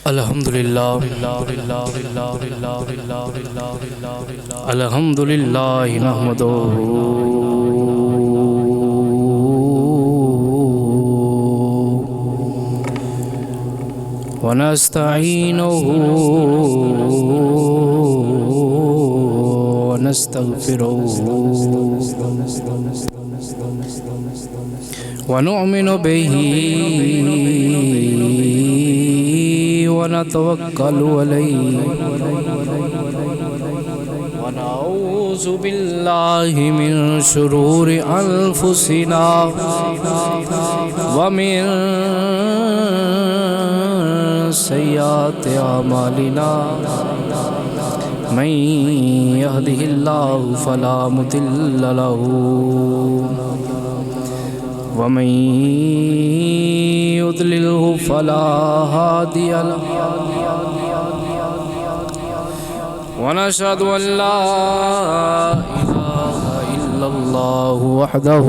الحمدللہ الحمدللہ نحمدہ ونستعینہ ونستغفرہ ونؤمن به ونتوکل علیہ ونعوذ باللہ من شرور انفسنا ومن سیئات اعمالنا من یہدہ اللہ فلا مضل له ومن يضلله فلا هادي له ونشهد أن لا إله إلا الله وحده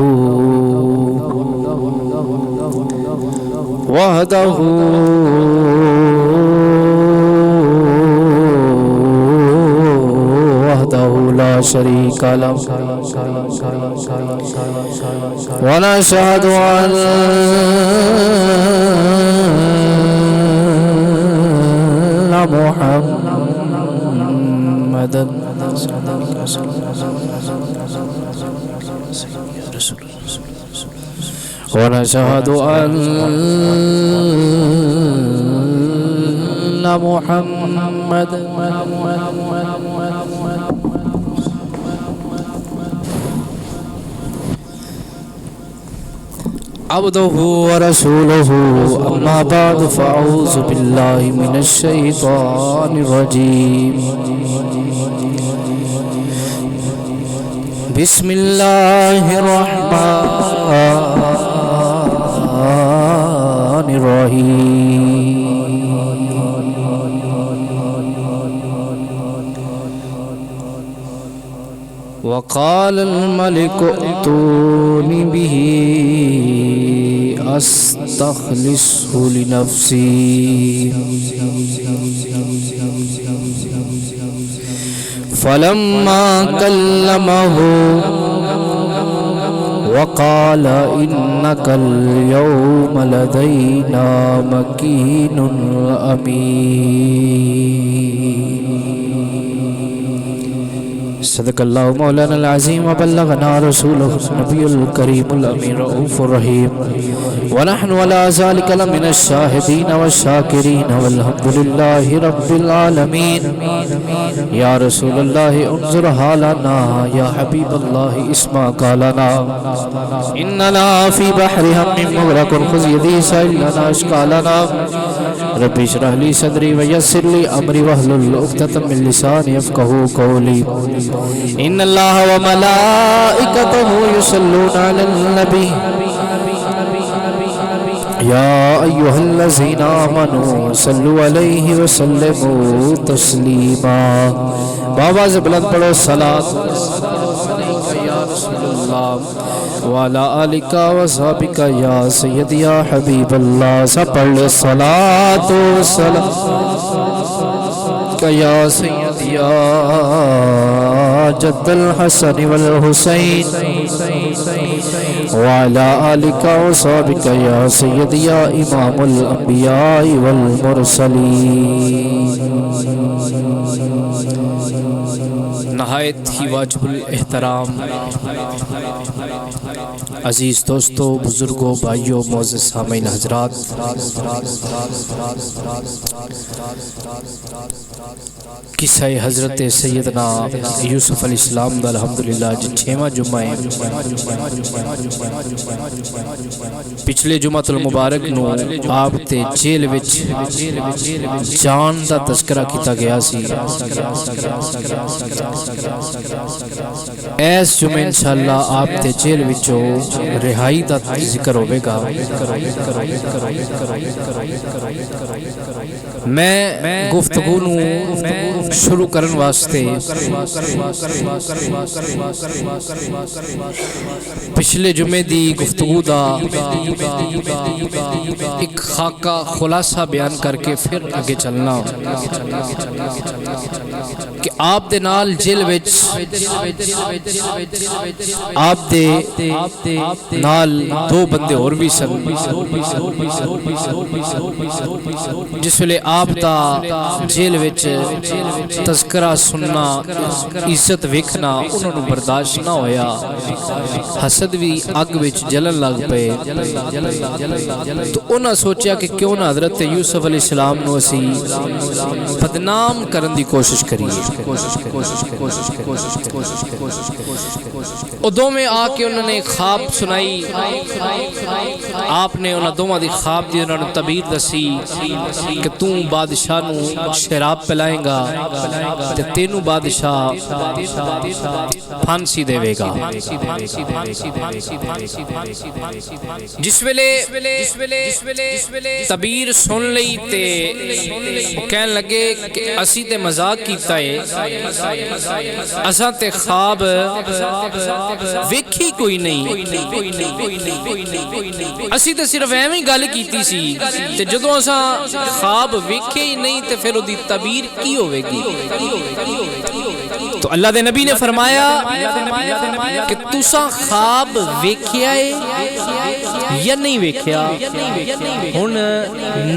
لا شريك له ونشهد أن محمدا ونشهد أن محمدا عبده ورسوله أما بعد فأعوذ بالله من الشيطان الرجيم بسم الله الرحمن الرحيم وقال الملك ائتوني به استخلصه لنفسي فلما كلمه وقال إنك اليوم لدينا مكين أمين صدق اللہ مولانا العظیم وبلغنا رسوله النبی الکریم الامین رؤوف الرحیم ونحن على ذلك لمن الشاہدین والشاکرین والحمد للہ رب العالمین یا رسول اللہ انظر حالنا یا حبیب اللہ اسمع قالنا اننا فی بحر ہم مغرق خذ یدی سائلنا اشکالنا رب اشرح لی صدری ویسر لی امری واحلل عقدۃ من لسانی یفقهوا قولی ان اللہ وملائکتہ یصلون علی النبی یا ایہا الذین آمنوا صلوا علیہ وسلموا تسلیما بآواز بلند پڑھو صلاۃ یا رسول اللہ وعلا آلک وصحبک یا سیدی یا حبیب اللہ سب پڑھ لے صلاۃ و سلام یا سیدی یا جد الحسن والحسین وعلا آلک وصحبک یا سیدی یا امام الانبیاء والمرسلین نہایت ہی واجب الاحترام عزیز دوستو بزرگوں بھائیوں معزز سامعین حضرات قصہ حضرت سیدنا یوسف علیہ السلام دا الحمدللہ جن چھواں جمعہ پچھلے جمعہ المبارک نو آپ تے جیل وچ جان دا تذکرہ کیتا گیا سی ایس جمعے انشاءاللہ آپ تے جیل وچوں رہائی دا ذکر ہوئے گا. میں گفتگو نو شروع کرن واسطے پچھلے جمعے دی گفتگو دا ایک خاکہ خلاصہ بیان کر کے پھر آگے چلنا کہ آپ دے نال جیل وچ آپ دے نال دو بندے اور بھی سن جس ویلے آپ دا جیل وچ تذکرہ سننا عزت ویکھنا انہوں نے برداشت نہ ہویا حسد بھی اگ وچ جلن لگ پے تو انہاں سوچیا کہ کیوں نہ حضرت یوسف علیہ السلام نو اسی بدنام کرن دی کوشش کریے او دو میں آ کے انہوں نے خواب سنائی آپ نے انہوں دوما دی خواب دی انہوں نے تعبیر دسی کہ توں بادشاہ نو شراب پلائیں گا تے تینو بادشاہ پھانسی دے گا. جس ویلے تعبیر سن لئی تے کہن لگے کہ اسی تے مذاق کیتا ہے اساں تے خواب ویکھی کوئی نہیں اسی تے صرف ایویں گل کیتی سی تے جدوں اساں خواب ویکھے ہی نہیں تے پھر اودی تعبیر کی ہوے گی. تو اللہ دے نبی نے فرمایا کہ تساں خواب ویکھیا ہے یا نہیں ویکھیا ہن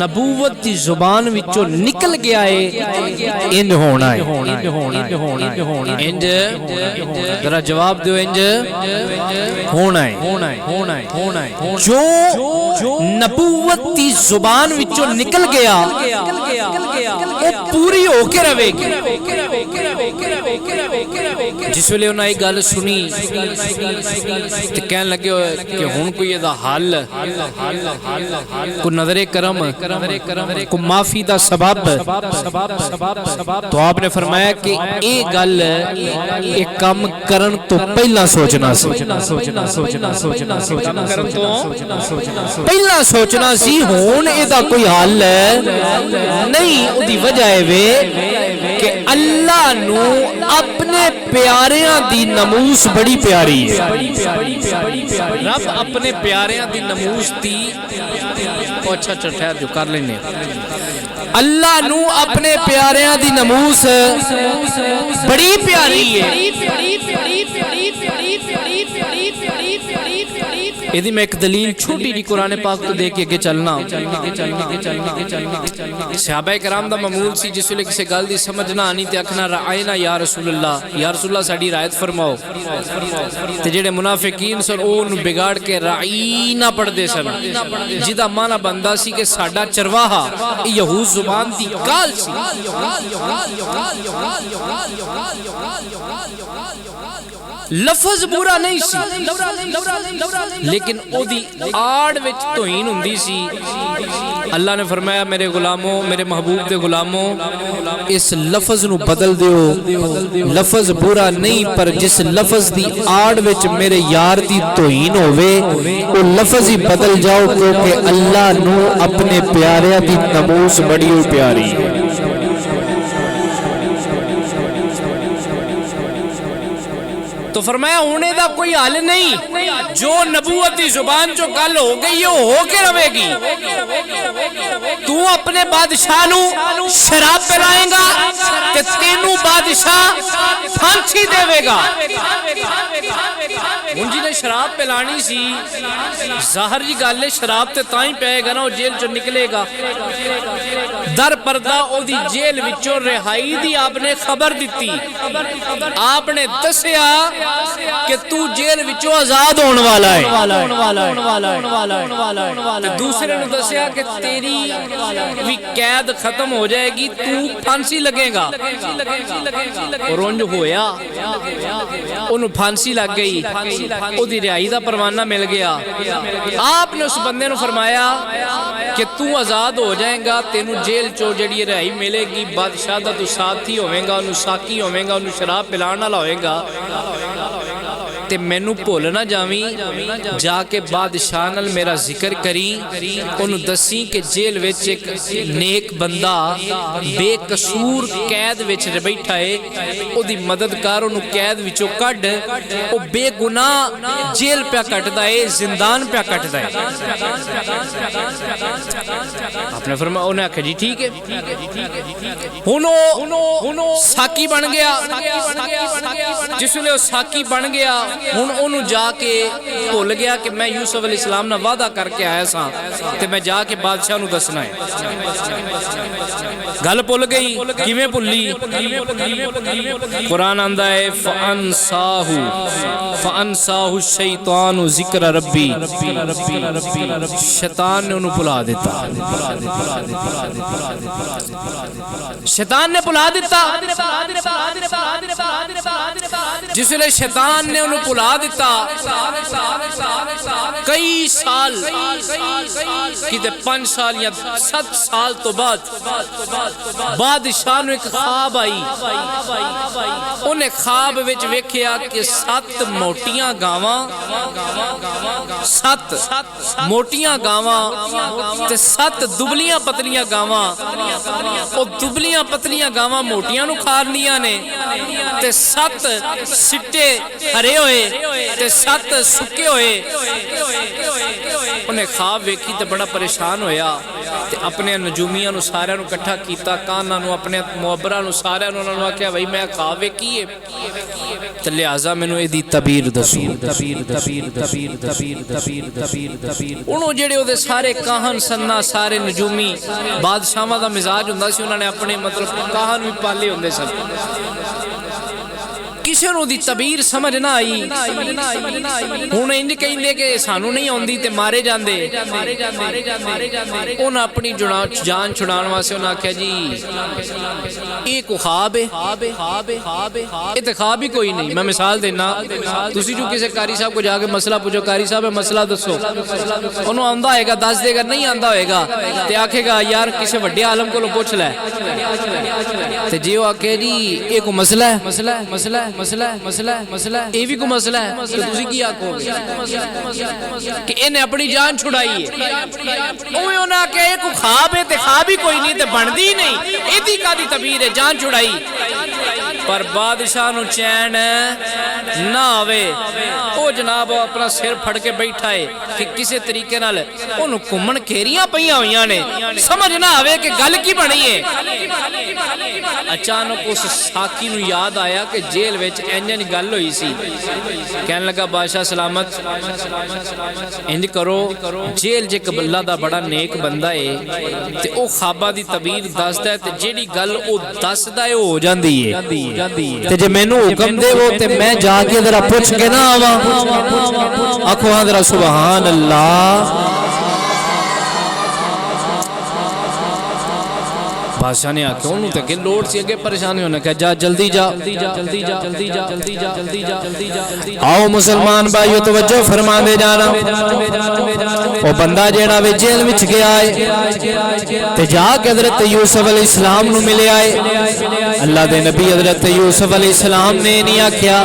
نبوت دی زبان وچوں نکل گیا ہے انج ہونا ہے انج ذرا جواب دیو انج ہونا ہے جو نبوت دی زبان وچوں نکل گیا وہ پوری ہو کے رہے گی. جس ویلے انہاں یہ گل سنی تے کہن لگے کہ ہن کوئی یہ دا حل کوئی نظر کرم کوئی معافی دا سبب تو آپ نے فرمایا کہ اے گل ایک کام کرن تو پہلا سوچنا سی پہلا سوچنا سی ہون اے دا کوئی حل نہیں. او دی وجہ ہے کہ اللہ نو اپنے پیاریاں دی نموس بڑی پیاری ہے. رب اپنے پیاریاں دی نموس دی اچھا ٹھہر جو کر لینے اللہ نو اپنے پیاریاں دی نموس بڑی پیاری ہے. یہ میں ایک دلیل چھوٹی جی قرآن پاک تو دے کے چلنا صحابہ کرام دا معمول سی جس ویلے کسی گل دی سمجھ نہ آنی تے آکھنا رعاینا یا رسول اللہ ساڈی رعایت فرماؤ تے جڑے منافقین سن اون بگاڑ کے رعینا پڑھ دے سن جدا معنی بندہ سی کہ ساڈا چرواہا یہود زبان دی گال سی لفظ برا نہیں سی لیکن او دی آڑ وچ توہین ہوندی سی. اللہ نے فرمایا میرے غلاموں میرے محبوب دے غلاموں اس لفظ نو بدل دیو. لفظ برا نہیں پر جس لفظ دی آڑ وچ میرے یار دی توہین ہوئے او لفظ ہی بدل جاؤ کیونکہ اللہ نو اپنے پیارے دی نموس بڑی پیاری ہے. تو فرمایا ہونے دا کوئی حل نہیں جو نبوت دی زبان جو گل ہو گئی وہ ہو کے رہے گی. تو اپنے بادشاہ نو شراب پلائیں گا کہ تینوں بادشاہ پھانسی دے گا. ہن جی نے شراب پلانی سی ظاہر جی گل ہے شراب تے تاں ہی پئے گا نا وہ جیل چوں نکلے گا. در پردہ او دی جیل وچوں رہائی دی آپ نے خبر دیتی. آپ نے دسیا کہ تو جیل وچوں آزاد ہون والا ہے. دوسرے نے دسیا کہ تیری بھی قید ختم ہو جائے گی تو پھانسی لگے گا. اور انج ہویا انہوں پھانسی لگ گئی او دی رہائی دا پروانہ مل گیا آپ نے اس بندے نو فرمایا کہ تو آزاد ہو جائیں گا تینوں جیل چو جڑی رہائی ملے گی بادشاہ دا تو ساتھی ہوئیں گا انہوں ساکی ہوئیں گا انہوں شراب پلانا ہوئے گا تے مینو بھول نہ جاویں جا کے بادشاہ نال میرا ذکر کری انہوں دسی کہ جیل وچ ایک نیک بندہ بے قصور قید وچ بیٹھا ہے او دی مددگار انہوں قید وچوں کڈ او بے گناہ جیل پہ کٹدا ہے زندان پہ کٹدا ہے آپ نے فرمایا انہوں نے کہا جی ٹھیک ہے انہوں ساکی بن گیا جس لئے ساکی بن گیا انہوں جا کے بھول گیا کہ میں یوسف علیہ السلام نے وعدہ کر کے آیا سا تے میں جا کے بادشاہ نو دسنا ہے گل بھول گئی کیویں بھلی قرآن آندا ہے فانساہ الشیطان ذکر ربی شیطان نے انہوں بھلا دیتا شیطان نے بھلا دیتا جس لئے شیطان نے انہوں بھلا دیتا کئی سال کتے 5 سال یا 7 سال تو بعد بادشاہ نے ایک خواب آئی انہیں خواب وچ ویکھیا کہ 7 موٹیاں گاواں 7 موٹیاں گاواں تے 7 دبلیاں پتلیاں گاواں او دبلیاں پتلیاں گاواں موٹیاں نو کھارنیاں نے تے 7 سٹے ہرے ہوئے تے 7 سکے ہوئے انہیں خواب ویکھی تے بڑا پریشان ہویا تے اپنے نجومیاں نو سارے نو کٹھا کیتا کانا نو اپنے معبرہ نو سارے نو انہوں نے کہا بھائی میں خواب ویکھی ہے تے لہٰذا میں نو ایدی تبیر دسو انہوں جڑے ہو دے سارے کاہن سننا سارے نجومی بادشاہاں دا مزاج ہوندہ سی انہوں نے اپنے مطلب کاہن بھی پالے ہوندے سن کسی نو دی تبیر سمجھ نہ آئی انہیں انج کہیں دے کہ سانو نہیں ہوندی تے مارے جاندے انہوں اپنی جان چھڑان واسے انہوں نے کہا جی ایک خواب ہے یہ خواب ہی کوئی نہیں میں مثال دینا تسی جو کسی قاری صاحب کو جا کے مسئلہ پوچھو قاری صاحب مسئلہ دسو انہوں آندہ ہوئے گا 10 دے گا نہیں آندہ ہوئے گا تے آکھے گا یار کسی وڈے عالم کو لو پوچھ لے تے جی وہ آکھے جی ایک مسئلہ ہے یہ بھی کو مسئلہ ہے تو تسی کی آکھو کہ انہیں اپنی جان چھڑائی ہے اوہ انہوں نے کہا ایک خواب ہے تے خواب ہی کوئی نہیں تے بندی نہیں ایدی کا دی تبیر ہے جان چھڑائی پر بادشاہ نو چین نہ آوے او جناب اپنا سر پھڑ کے بیٹھا ہے کہ کسی طریقے نال انہوں کمن کھیریاں پہیاں ہوئیاں نے سمجھ نہ آوے کہ گل کی بنی ہے اچانک اس ساکی نو یاد آیا کہ جیل ویچ انجن گل ہوئی سی کہنے لگا بادشاہ سلامت انج کرو جیل جے اللہ دا بڑا نیک بندہ ہے تے او خوابہ دی تبیر دس ہے تے جیڑی گل او دس ہے او ہو جاندی ہے تے جے میں نو حکم دے وہ تے میں جا کے ذرا پوچھ کے نہ آواں آکھو ہاں ذرا سبحان اللہ بادشاہ نے آکھا انہوں تک کہ لوڑ سی اگے پریشانی ہونا کہ جا جلدی جا آؤ مسلمان بھائیو توجہ فرما دے جانا وہ بندہ جیڑا وے جیل وچ گیا ہے تے جا کے حضرت یوسف علیہ السلام نو ملے آئے اللہ دے نبی حضرت یوسف علیہ السلام نے نہیں آکھیا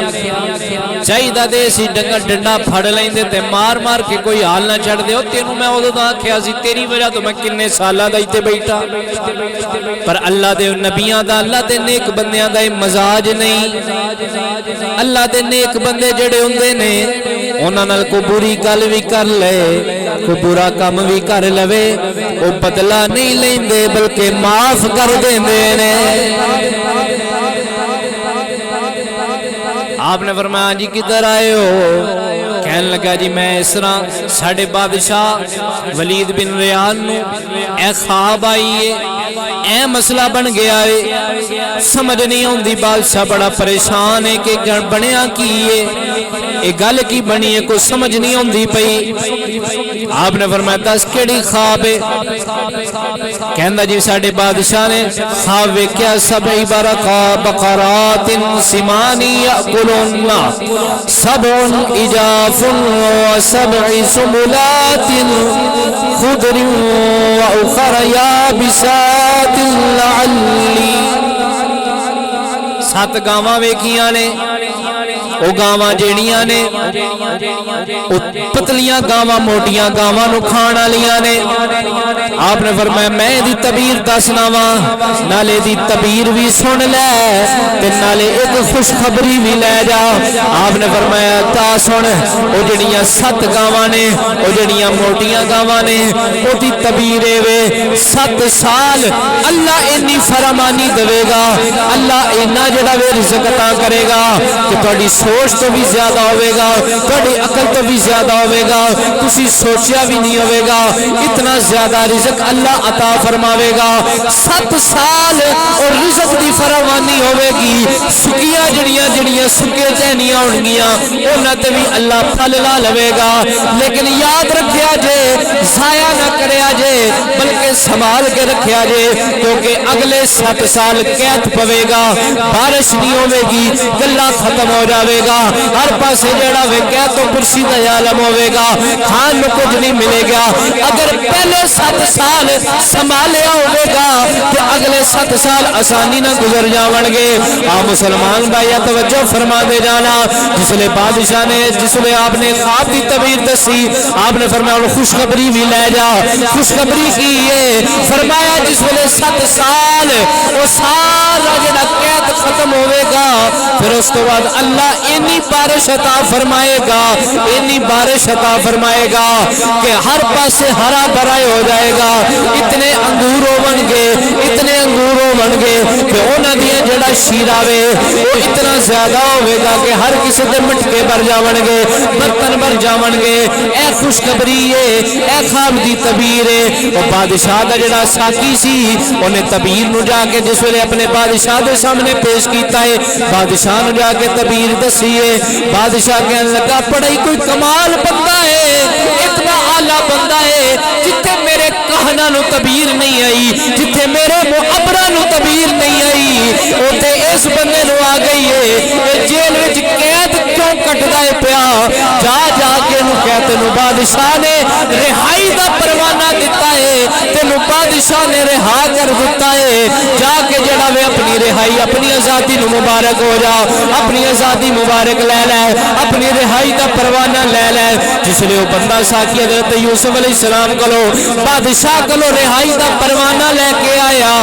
چاہیدہ دے سی ڈنڈا پھڑ لیں دے تے مار مار کے کوئی حال نہ چڑھ دے تینوں میں وہ دا آکھیا سی تیری وجہ تو میں کنے سالہ دا ہی تے بیٹھا پر اللہ دے نبیاں دا اللہ دے نیک بندیاں دا مزاج نہیں اللہ دے نیک بندے جڑے ہوندے نے انہاں نال کو بری گل بھی کر لے کو برا کام بھی کر لوے او بدلہ نہیں لیندے بلکہ معاف کر دیندے نے آپ نے فرمایا جی کدھر آئے ہو کہنے لگا جی میں اس طرح ساڑھے بادشاہ ولید بن ریان نو اے خواب آئیے اے مسئلہ بن گیا ہے سمجھ نہیں ہوندی بادشاہ بڑا پریشان ہے کہ بنیا کیے یہ گل کی بنی ہے کوئی سمجھ نہیں ہوندی پئی آپ نے فرمایا دس کیڑی خواب ہے کہندا جی ساڈے بادشاہ نے خواب ویکھیا سبع بقرات سمان یاکلن سبع اجاف وسبع سنبلات خضر واخر یابسات لعلی سات گاواں ویکھیاں نے وہ گاواں جیڑیاں نے پتلیاں گاواں موٹیاں گاواں نو کھان والیاں نے آپ نے فرمایا میں دی تعبیر دسنا وا نالے دی تعبیر بھی سن لے تے نالے ایک خوشخبری بھی لے جا آپ نے فرمایا تا سن او جڑیاں 7 گاواں نے او جڑیاں موٹیاں گاواں نے او دی تعبیر وے 7 سال اللہ انی فرمانی دے گا اللہ اینا جڑا وے رزق عطا کرے گا کہ تہاڈی سوچ تو بھی زیادہ ہوئے گا تہاڈی عقل تو بھی زیادہ ہوئے گا تسی سوچیا بھی نہیں ہوئے گا اتنا زیادہ رزق اللہ عطا فرماوے گا 7 سال اور رزق دی فراوانی ہوئے گی سکیاں جڑیاں سکے ٹہنیاں ہونگیاں انہاں تے بھی اللہ پھل لا لوے گا لیکن یاد رکھیا جے ضائع نہ کریا جے بلکہ سنبھال کے رکھیا جے کیونکہ اگلے 7 سال قحط پوے گا بارش نہیں ہوے گی گلا ختم ہو جاوے گا ہر پاسے جڑا وے قحط تو کرسی دا عالم ہوے گا کھان نو کچھ نہیں ملے گا اگر پہلے 7 سال سنبھالیا ہوے گا تے اگلے 7 سال آسانی نہ گزر جاون گے مسلمان بھائی توجہ فرما دے جانا جسلے بادشاہ نے جسلے آپ نے خواب کی تعبیر دسی آپ نے فرمایا خوشخبری بھی لے جا خوشخبری کی ہے فرمایا جسلے 7 سال وہ سارا جڑا قحط ختم ہوے گا پھر اس کے بعد اللہ اتنی بارش عطا فرمائے گا اتنی بارش عطا فرمائے گا کہ ہر پاسے ہرا بھرا ہو جائے گا اتنے انگور ہون گے اتنے انگور ہون گے کہ انہاں دی جڑا شیرا وے وہ اتنا زیادہ ہوے گا کہ ہر کسی دے مٹکے بھر جاون گے برتن بھر جاون گے اے خوشخبری ہے اے خواب دی تعبیر ہے وہ بادشاہ دا جڑا ساقی سی اونے تعبیر نو جا کے جس ویلے اپنے بادشاہ دے سامنے پیش کیتا ہے بادشاہ نو جا کے تعبیر دسی ہے بادشاہ کہنے لگا پڑھائی کوئی کمال بندہ ہے اتنا اعلیٰ بندہ ہے جتھے میرے کہنا نو تعبیر نہیں آئی جتھے میرے معبرہ نو تعبیر نہیں آئی اوتے اس بندے نو آ گئی ہے جیل وچ قید کیوں کٹدا ہے پیا جا جا کے نو کہتے نو بادشاہ نے رہائی دا پروانہ دیتا ہے تینو بادشاہ نے رہا کر دیتا ہے جا کے جڑا وے اپنی رہائی اپنی آزادی نو مبارک ہو جا اپنی آزادی مبارک لے لے اپنی رہائی دا پروانہ لے لے جس لئے وہ بندہ ساکی حضرت یوسف علیہ السلام کلو بادشاہ کلو رہائی دا پروانہ لے کے آیا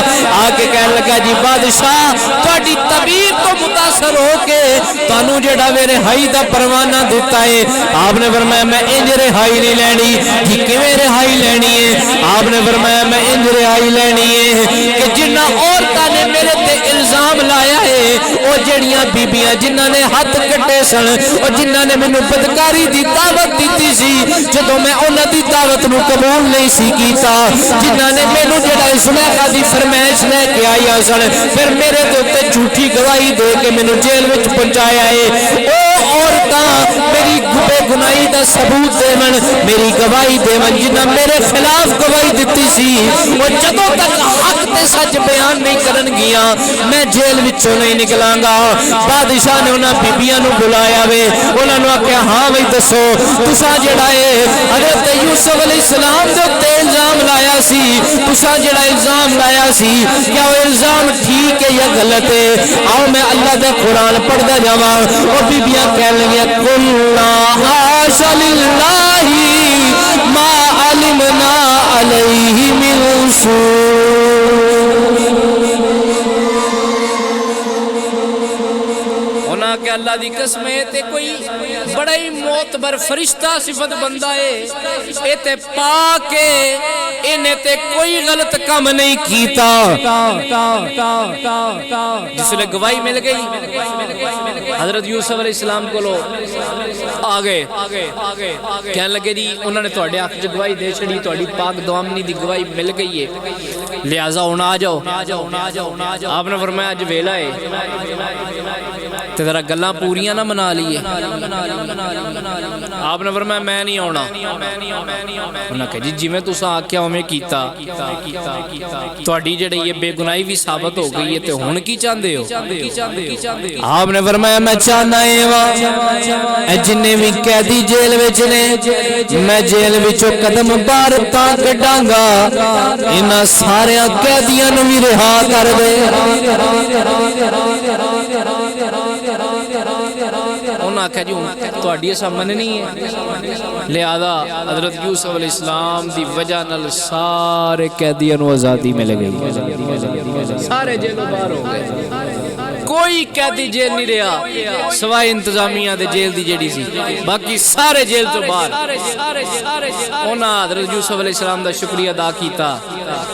آکے کہنے لگا جی بادشاہ تواڈی تعبیر تو متاثر ہو کے تانوں جڑا وے رہائی دا پروانہ دیتا ہے آپ نے فرمایا میں انج رہائی نہیں لینی جی کیویں رہائی لینی ہے آپ نے فرمایا میں انج رہائی لینی ہے کہ جنہ عورتاں نے میرے تے الزام لایا ہے وہ جڑیاں بیبیاں جنہاں نے ہاتھ کٹے سن اور جنہاں نے مینوں بدکاری دی دعوت دیتی سی جدوں میں انہاں دی دعوت نو قبول نہیں سی کیتا جنہاں نے مینوں جڑا زلیخا دی فرمائش لے کے آیا سن پھر میرے تے اوتے جھوٹی گواہی دے کے مینوں جیل وچ پہنچایا ہے او عورتاں میری بے گناہی دا ثبوت دیون میری گواہی دیون جنہاں میرے خلاف گواہی دیتی سی وہ جدوں تک حق تے سچ بیان نہیں کرن گیاں میں جیل وچوں نہیں نکلاں گا بادشاہ نے انہاں بیبییاں نو بلایا وے انہاں نو آکھیا ہاں بھئی دسو تساں جڑا ہے حضرت یوسف علیہ السلام دے تے الزام لایا سی تساں جڑا الزام لایا سی کیا وہ الزام ٹھیک ہے یا غلط ہے آؤ میں اللہ دا قرآن پڑھدا جاواں او بیبییاں کہن لگیاں قلنا حاش للہ ما علمنا علیہ من سوء کہ اللہ دی قسم ہے تے کوئی بڑا ہی معتبر فرشتہ صفت بندہ ہے اے تے پاک ہے انہیں تے کوئی غلط کام نہیں کیتا جس لئے گواہی مل گئی حضرت یوسف علیہ السلام کو لو آگے کہنے لگے جی انہوں نے توڑے آنکھ جو گواہی دے چھڑی توڑی پاک دوامنی دی گواہی مل گئی ہے لہٰذا انہوں آ جاؤ آپ نے فرمایا آج ویلا ہے تے ذرا گلاں پوریاں نہ منا لیے آپ نے فرمایا میں نہیں آنا انہاں کہ جی میں تساں آکھیا اوویں کیتا تہاڈی جڑی یہ بے گناہی بھی ثابت ہو گئی ہے تے ہن کی چاہندے ہو آپ نے فرمایا میں چاہنا اے اے جننے بھی قیدی جیل وچ نے میں جیل وچوں قدم باہر تاں کڈاں گا انہاں سارے قیدیاں نوں بھی رہا کر دے انہاں آکھیا جی تہاڈی اساں مننی ہے لہذا حضرت یوسف علیہ السلام دی وجہ نال سارے قیدیاں نوں آزادی مل گئی سارے جیلوں باہر ہو گئے کوئی قیدی جیل نہیں رہا سوائے انتظامیہ دے جیل دی جڑی سی باقی سارے جیل تو باہر انہاں حضرت یوسف علیہ السلام دا شکریہ ادا کیتا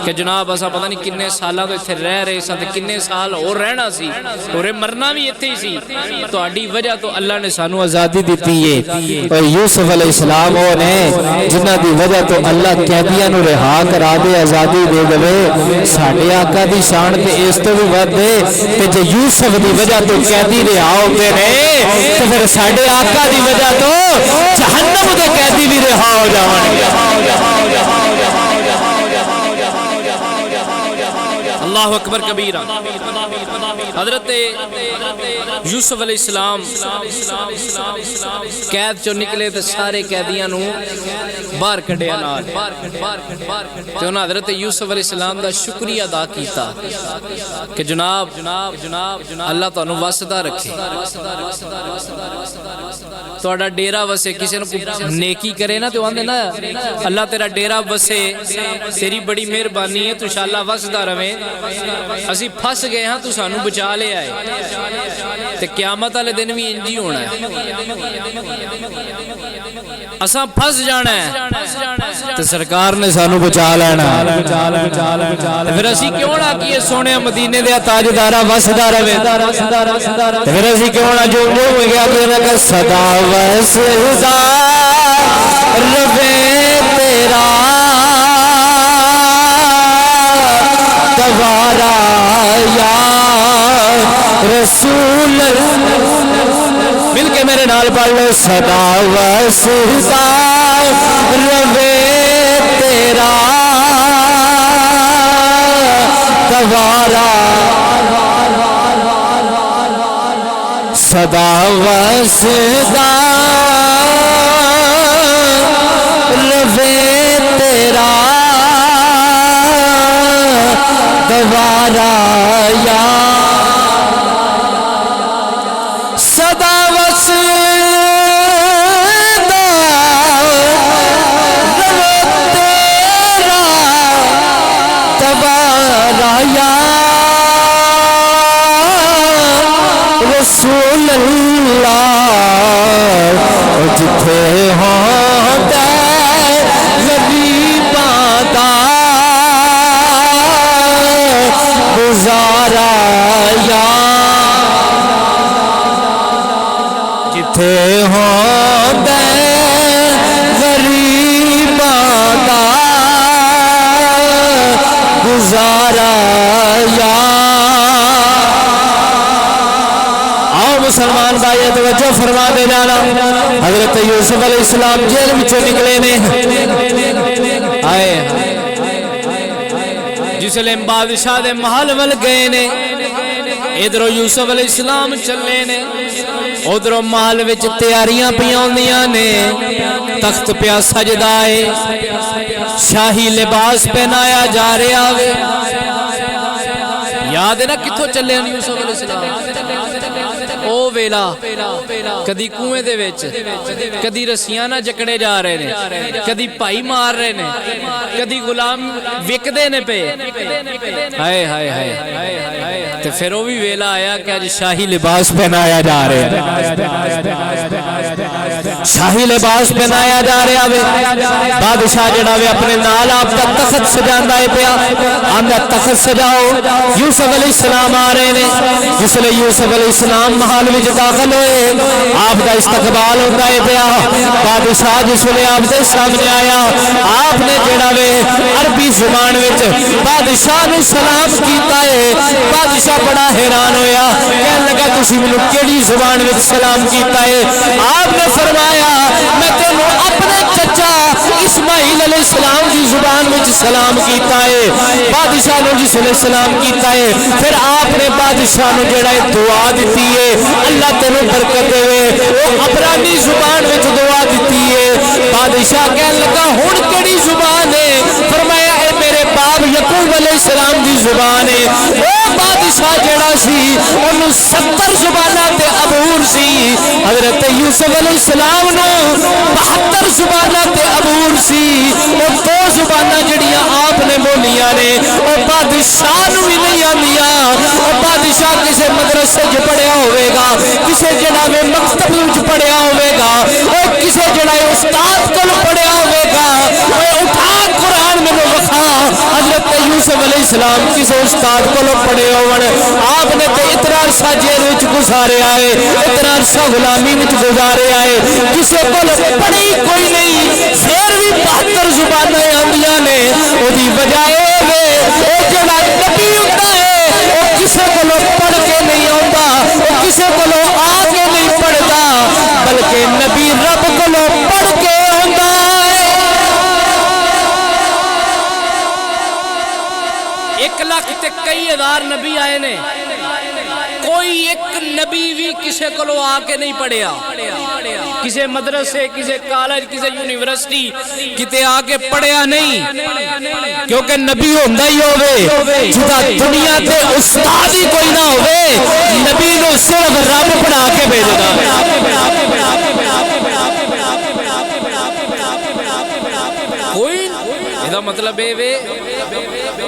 کہ جناب اساں پتہ نہیں کنے سالاں تو ایتھے رہ رہے ساں تے کنے سال اور رہنا سی اور مرنا بھی ایتھے ہی سی تہاڈی وجہ تو اللہ نے سانو آزادی دتی ہے اور یوسف علیہ السلام وہ نے جنہاں دی وجہ تو اللہ قیدیاں نوں رہا کرا دے آزادی دے دے ساڈے آقا دی شان تے اس تو بھی ود ہے کہ جے یوسف دی وجہ تو قیدی رہا ہوندے نے تے پھر ساڈے آقا دی وجہ تو جہنم دے قیدی بھی رہا ہو جاون گے اللہ اکبر کبیرہ حضرت یوسف علیہ السلام قید چوں نکلے تے سارے قیدیاں نوں باہر کڈیا نال تے انہاں حضرت یوسف علیہ السلام دا شکریہ ادا کیتا کہ جناب اللہ تانوں وسدا رکھے تہاڈا ڈیرا وسے کسے نوں نیکی کرے نا تے آندے نا اللہ تیرا ڈیرا وسے تیری بڑی مہربانی ہے تو انشاءاللہ وسدا رہے اسی پھس گئے ہاں تو سانو بچا لے آئے تے قیامت والے دن بھی انجی ہونا ہے اساں پھس جانا ہے تے سرکار نے سانو بچا لینا پھر اسی کیوں نہ کیے سونے مدینے دے تاجدارا وسدا رہے پھر اسی کیوں نہ جو ہو گیا کہ صدا وسدا رہے تیرا دوارا یا رسول مل کے میرے نال پڑھ لو صدا وسدا رہے تیرا دوارا صدا وسدا رہے تیرا دوارا یا صدا وسدا رہے تیرا دوارا یا رسول اللہ جتھے ہوندا غریباں دا گزارا یا جتھے ہوندا غریباں دا گزارا یا مسلمان بھائی توجہ فرما دے جانا حضرت یوسف علیہ السلام جیل وچوں نکلے نے آئے جس لئے بادشاہ دے محل ول گئے نے ادھروں یوسف علیہ السلام چلے نے ادھروں محل وچ تیاریاں پیاں ہوندیاں نے تخت پیا سجدا ہے شاہی لباس پہنایا جا رہا ہے یاد ہے نا کتھوں چلے ہیں یوسف علیہ السلام او ویلا کدی کنویں دے وچ کدی رسیاں نہ جکڑے جا رہے نے کدی پائی مار رہے نے کدی غلام وکدے نے پے ہائے ہائے ہائے تے پھر وہ بھی ویلا آیا کہ اج شاہی لباس پہنایا جا رہا ہے شاہی لباس پہنایا جا رہا ہے بادشاہ جڑا وے اپنے نال آپ کا تخت سجاندا ہے پیا دا تخت سجاؤ یوسف علیہ السلام آ رہے ہیں جس لئے یوسف علیہ السلام محل وچ داخل ہوئے آپ دا استقبال ہوتا ہے پیا بادشاہ جس لئے آپ دے سامنے آیا آپ نے جڑا وے عربی زبان وچ بادشاہ نے سلام کیتا ہے بادشاہ بڑا حیران ہویا کہنے لگا تسی مینوں کیڑی زبان وچ سلام کیتا ہے آپ نے فرمایا میں تینوں اپنے چچا اسماعیل علیہ السلام کی زبان وچ سلام کیتا ہے بادشاہ نے جس علیہ السلام کیتا ہے پھر آپ نے بادشاہ نے جڑا ہے دعا دیتی ہے اللہ تینوں برکت دے وہ عبرانی زبان وچ دعا دیتی ہے بادشاہ کہنے لگا ہن کیڑی زبان ہے فرمایا اے میرے باپ یعقوب علیہ السلام دی زبان ہے او بادشاہ جڑا سی انہوں 70 زباناں تے عبور سی حضرت یوسف علیہ السلام نو 72 زباناں تے عبور سی او دو زباناں جڑیاں آپ نے بولیاں نے او بادشاہ نو بھی نہیں آندیاں او بادشاہ کسے مدرسے وچ پڑھیا ہوے گا کسے جناب مکتب وچ پڑھیا ہوے گا او کسے جڑا استاد کول پڑھیا ہوے گا او اٹھا قرآن میں وکھا حضرت یوسف علیہ السلام کسے استاد کول پڑھے ہون آپ نے تے اتنا عرصہ جیل وچ گزاریا ہے اتنا عرصہ غلامی وچ گزاریا ہے کسے کول پڑھی کوئی نہیں پھر بھی 72 زباناں آندیاں نے او دی وجہ اے او جڑا نبی ہوندا ہے او کسے کول پڑھ کے نہیں آوندا او کسے کول آ کے نہیں پڑھدا بلکہ نبی رب کول پڑھ کے آوندا ہے 1 لاکھ تے کئی ہزار نبی آئے نے کوئی ایک نبی بھی کسے کلو آ کے نہیں پڑھیا کسے مدرسے کسے کالج کسے یونیورسٹی کتے آ کے پڑھیا نہیں کیونکہ نبی ہوندا ہی ہوے جدا دنیا تے استاد ہی کوئی نہ ہوے نبی نو صرف رب پڑھا کے بھیجدا کوئی ਇਹਦਾ ਮਤਲਬ ਇਹ ਵੇ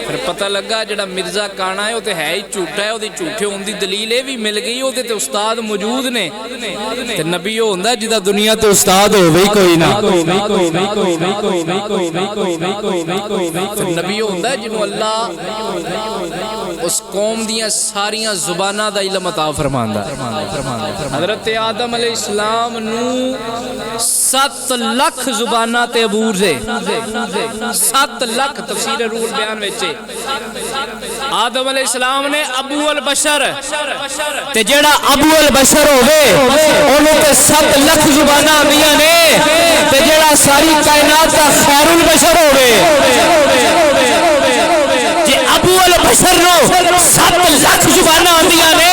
ਫਿਰ ਪਤਾ ਲੱਗਾ ਜਿਹੜਾ ਮਿਰਜ਼ਾ ਕਾਣਾ ਹੈ ਉਹ ਤੇ ਹੈ ਹੀ ਝੂਠਾ ਹੈ ਉਹਦੀ ਝੂਠੇ ਹੋਣ ਦੀ ਦਲੀਲ ਇਹ ਵੀ ਮਿਲ ਗਈ ਉਹਦੇ ਤੇ ਉਸਤਾਦ ਮੌਜੂਦ ਨੇ ਤੇ ਨਬੀ ਉਹ ਹੁੰਦਾ ਜਿਹਦਾ ਦੁਨੀਆ ਤੇ ਉਸਤਾਦ ਹੋਵੇ ਹੀ ਕੋਈ ਨਾ ਨਬੀ ਉਹ ਹੁੰਦਾ ਜਿਹਨੂੰ ਅੱਲਾਹ اس قوم دیاں ساریاں زباناں دا علم عطا فرماندا حضرت آدم علیہ السلام نو 7 لاکھ زباناں تے عبور سے 7 لاکھ تفسیر روح البیان وچ آدم علیہ السلام نے ابو البشر تے جیڑا ابو البشر ہوے اونوں تے 7 لاکھ زباناں آندیاں نے تے جیڑا ساری کائنات دا خیر البشر ہوے ابو البشر نو 7 لاکھ زباناں آندیاں نے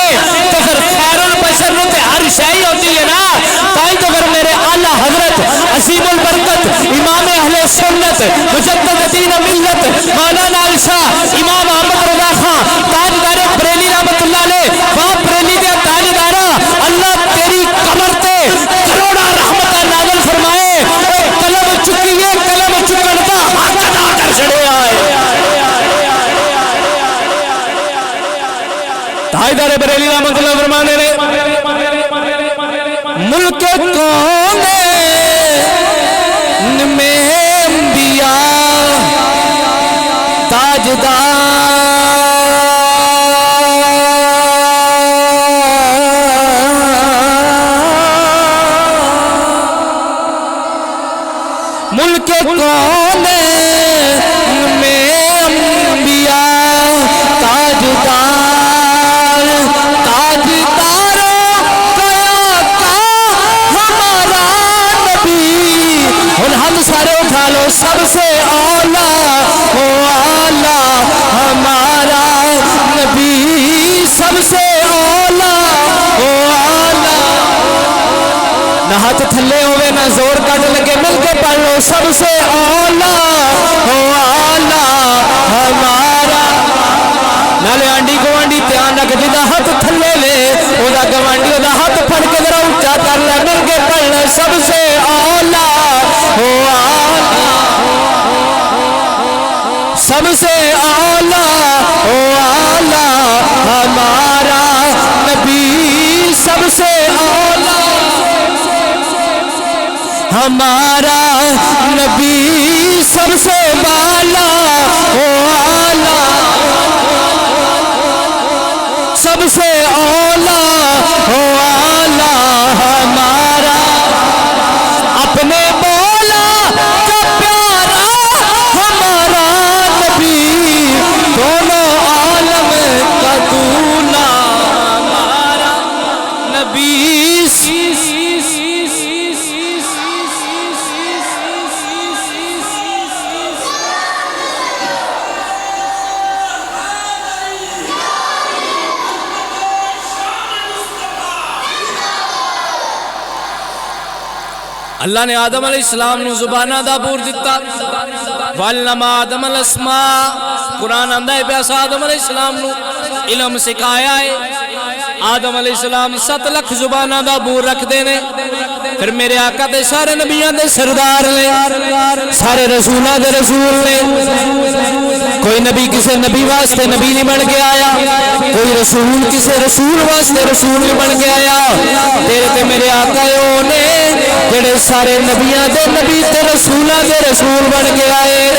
تو پھر خیر البشر نو تے ہر شے ہی ہوندی ہے نا تائی تو پھر میرے اعلی حضرت عظیم البرکت امام اہل سنت مجدد دین ملت مولانا شاہ امام احمد رضا خان تاجدار بریلی رحمت اللہ علیہ باپ بریلی دے تاجدارا اللہ تیری قبر تے کروڑا رحمتہ نازل فرمائے قلم چکیے قلم چکن دا حق ادا کر چھڑیا ہے تاجدار بریلی رحمت اللہ فرمانے نے ملک کون میں انبیاء تاجدار ملک کون میں انبیاء تاجدار سارے اٹھا لو سب سے اولا ہو آلہ ہمارا نبی سب سے اولا ہو آلہ نہ ہاتھ تھلے ہوئے نہ زور کٹ لگے مل کے پڑھ لو سب سے اولا ہو آلہ ہمارا نالے آنڈی گوانڈی تیان رکھ جدہ ہاتھ تھلے لے او دا گوانڈی او دا ہاتھ پھڑ کے ذرا اونچا کر لے مل کے پڑھ لو سب سے اولا ہو سب سے اولا ہو آلہ ہمارا نبی سب سے اولا ہمارا نبی سب سے بالا ہو آلہ اللہ نے آدم علیہ السلام نو زبانہ دا بور دیتا وَعَلَّمَ آدَمَ الْأَسْمَاءَ قرآن آندہ ہے پیاسا آدم علیہ السلام نو علم سکھایا ہے آدم علیہ السلام 7 لکھ زبانہ دا بور رکھ دینے پھر میرے آقا دے سارے نبیان دے سردار نے سارے رسولہ دے رسول نے کوئی نبی کسے نبی واسطے نبی نہیں بن کے آیا کوئی رسول کسے رسول واسطے رسول نہیں بن کے آیا تیرے تے میرے آقا نے جڑے سارے نبیان دے نبی تے رسولہ دے رسول بن کے آئے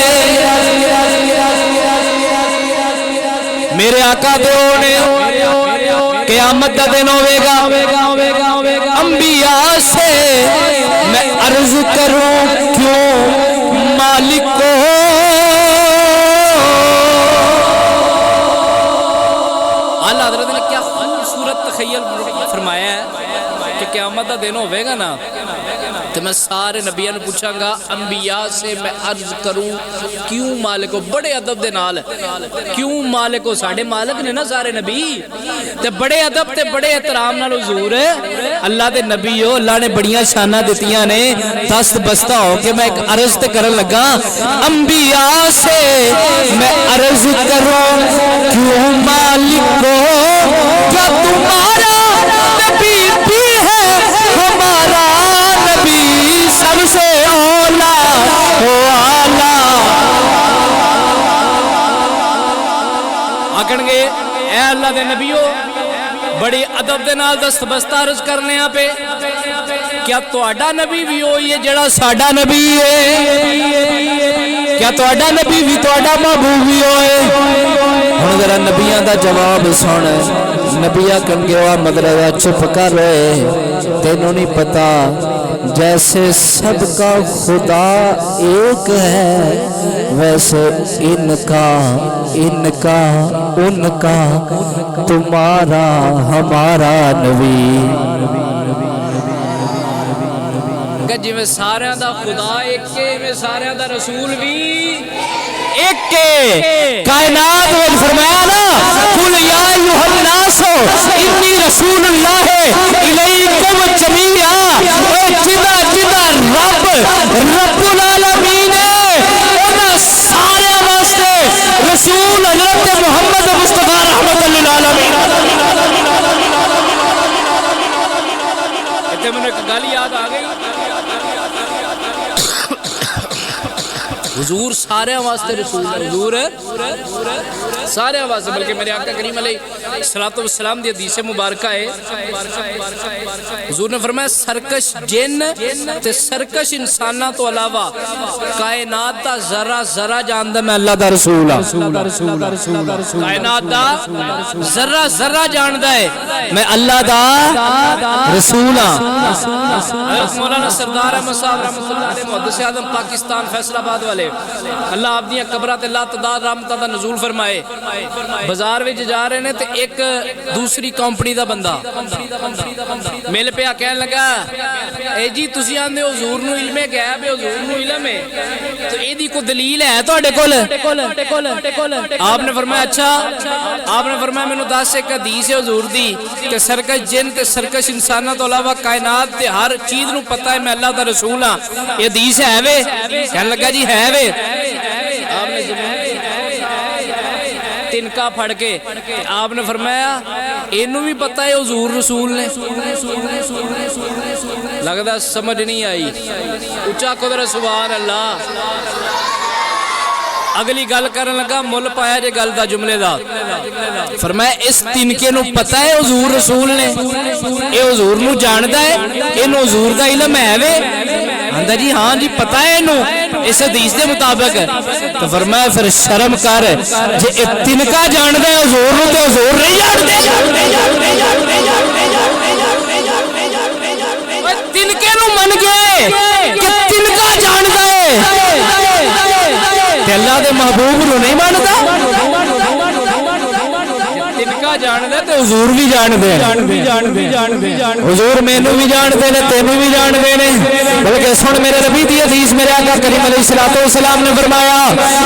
میرے آقا دے نے قیامت دا دن ہوئے گا انبیاء سے میں عرض کروں کیوں مالک کو اللہ حضرت نے کیا خوبصورت تخیل فرمایا ہے کہ قیامت دا دن ہوئے گا نا تو میں سارے نبیوں نے پوچھا گا انبیاء سے میں عرض کروں کیوں مالک ہو بڑے ادب دے نال کیوں مالک ہو ساڑھے مالک نے نا سارے نبی تے بڑے ادب تے بڑے احترام نال حضور اللہ دے نبی ہو اللہ نے بڑیاں شانہ دیتیاں نے دست بستہ ہو کہ میں ایک عرض تے کرن لگا انبیاء سے میں عرض کروں کیوں مالک ہو کیا تمہارا نبی بھی ہے ہمارا نبی سب سے اولا ہو آلہ آکھن گے اے اللہ دے نبیو بڑی ادب دے نال دست بستہ عرض کرنے آپ پہ کیا تہاڈا نبی بھی ہوئی ہے جڑا ساڈا نبی ہے کیا تہاڈا نبی بھی تہاڈا محبوب بھی ہوئے ہن ذرا نبیاں دا جواب سن نبیاں کنگے وا مدرسہ چپ کر رہے تینوں نہیں پتا جیسے سب کا خدا ایک ہے ویسے ان کا تمہارا ہمارا نبی جی میں سارے دا خدا ایک کے میں سارے دا رسول بھی ایک کے کائنات میں فرمایا نا قل یا ایھا الناس انی رسول اللہ الیکم جمیعا جدا جدا رب العالمین انہاں سارے واسطے رسول حضرت محمد مصطفیٰ رحمت للعالمین اتنے میں ایک گل یاد آ گئی حضور سارے واسطے رسول حضور سارے واسطے بلکہ میرے آقا کریم علیہ الصلوۃ والسلام دی حدیث مبارکہ ہے حضور نے فرمایا سرکش جن تے سرکش انساناں تو علاوہ کائنات دا ذرہ ذرہ جاندا میں اللہ دا رسول ہاں کائنات دا ذرہ ذرہ جاندا ہے میں اللہ دا رسول ہاں مولانا سردار احمد صاحب رحمۃ اللہ علیہ محدث اعظم پاکستان فیصل آباد والے اللہ آپ دیاں قبراں تے لا تعداد رحمتاں دا نزول فرمائے بازار وچ جا رہے نے تے ایک دوسری کمپنی دا بندہ مل پیا کہن لگا اے جی تسی آندے حضور نو علم غیب ہے حضور نو علم ہے تو اے دی کوئی دلیل ہے تہاڈے کول آپ نے فرمایا اچھا آپ نے فرمایا مینوں دس ایک حدیث ہے حضور دی کہ سرکش جن تے سرکش انساناں تو علاوہ کائنات تے ہر چیز نو پتہ ہے میں اللہ دا رسول ہاں یہ حدیث ہے وے کہن لگا جی ہے وے آپ نے تنکا پھڑ کے آپ نے فرمایا اینو بھی پتہ ہے حضور رسول نے لگتا سمجھ نہیں آئی اچھا قدر سبحان اللہ اگلی گل کرن لگا مل پایا جے گل دا جملے دا فرمایا اس تنکے نو پتہ ہے حضور رسول نے اے حضور نو جاندا ہے اینو حضور دا علم ہے وے آندا جی ہاں جی پتہ ہے اینو اس حدیث دے مطابق تو فرمایا پھر شرم کر جے اے تنکا جاندا ہے حضور نو تے حضور نہیں جاندا تنکے نو من گئے کہ تنکا جاندا ہے تے اللہ دے محبوب نو نہیں ماندا تنکا اللہ جاندا تے حضور بھی جاندے حضور مینوں بھی جاندے نے تینوں بھی جاندے نے بلکہ سن میرے نبی دی حدیث میرے آقا کریم علیہ الصلوۃ والسلام نے فرمایا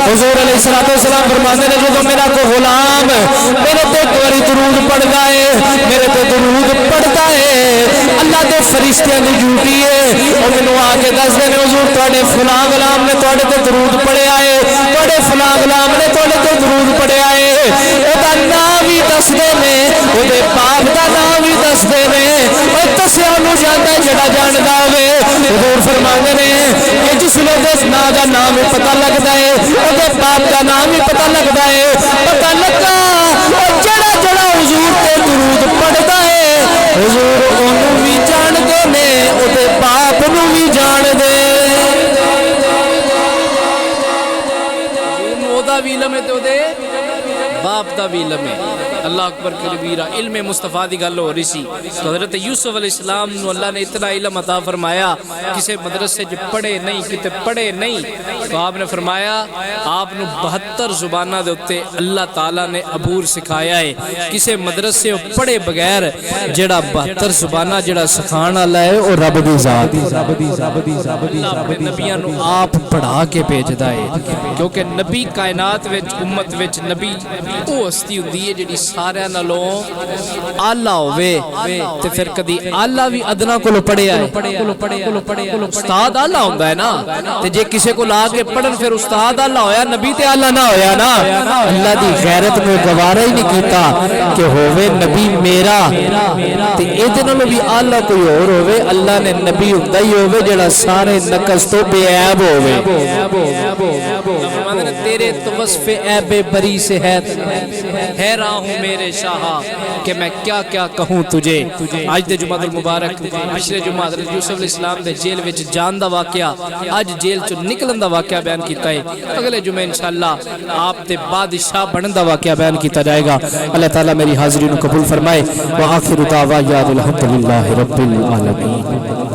حضور علیہ الصلوۃ والسلام فرماندے نے جدوں میرا کوئی غلام میرے تے ایک باری درود پڑھدا ہے میرے تے درود پڑھدا ہے اللہ دے فرشتیاں دی ڈیوٹی ہے او مینوں آ کے دس دے نے حضور تواڈے فلاں غلام نے تواڈے تے درود پڑھیا ہے تواڈے فلاں غلام نے تواڈے تے درود پڑھیا ہے او دا نام بھی دس دے نے او دے باپ دا نام بھی دس دے نے او دسیا نو جاندا ہے جڑا جاندا ہوے حضور فرماندے نے کہ جس لوگ اس نام دا نام بھی پتہ لگدا ہے او دے باپ دا نام بھی پتہ لگدا ہے پتہ لگا او جڑا جڑا حضور تے درود پڑھدا ہے حضور اونوں بھی جان دے نے او دے باپ نو بھی جان دے او دا بھی علم ہے تے او دے باپ دا بھی علم ہے اللہ اکبر کبیرہ علم مصطفیٰ دی گل ہو رہی سی تو حضرت یوسف علیہ السلام نو اللہ نے اتنا علم عطا فرمایا کسے مدرسے جو پڑھے نہیں کتے پڑھے نہیں تو آپ نے فرمایا آپ نو 72 زبانہ دے ہوتے اللہ تعالیٰ نے عبور سکھایا ہے کسے مدرسے پڑھے بغیر جڑا 72 زبانہ جڑا سکھان اللہ ہے وہ رب دی ذات اللہ اپنے نبیاں نو آپ پڑھا کے بھیجدا ہے کیونکہ نبی کائنات وچ امت وچ نبی وہ ہستی ہوندی ہے جڑی سارے نالوں آلہ ہوئے تے پھر کدی آلہ بھی ادنا کو پڑھیا ہے استاد آلہ ہوندہ ہے نا تے جے کسے کو لا کے پڑھن پھر استاد آلہ ہویا نبی تے آلہ نہ ہویا نا اللہ دی غیرت میں گوارا ہی نہیں کیتا کہ ہوئے نبی میرا تے ادنا بھی آلہ کوئی اور ہوئے اللہ نے نبی ہوندہ ہی ہوئے جڑا سارے نقص تو بے عیب ہوئے تیرے تو وصف عیب بری سے ہے رہا ہوں میرے شاہا کہ میں کیا کیا کہوں تجھے آج دے جمعہ المبارک پچھلے جمعہ حضرت یوسف علیہ السلام دے جیل وچ جان دا واقعہ آج جیل چو نکلن دا واقعہ بیان کیتا ہے اگلے جمعہ انشاءاللہ آپ تے بادشاہ بنن دا واقعہ بیان کیتا جائے گا اللہ تعالیٰ میری حاضری نو قبول فرمائے وآخر دعویٰ الحمدللہ رب العالمین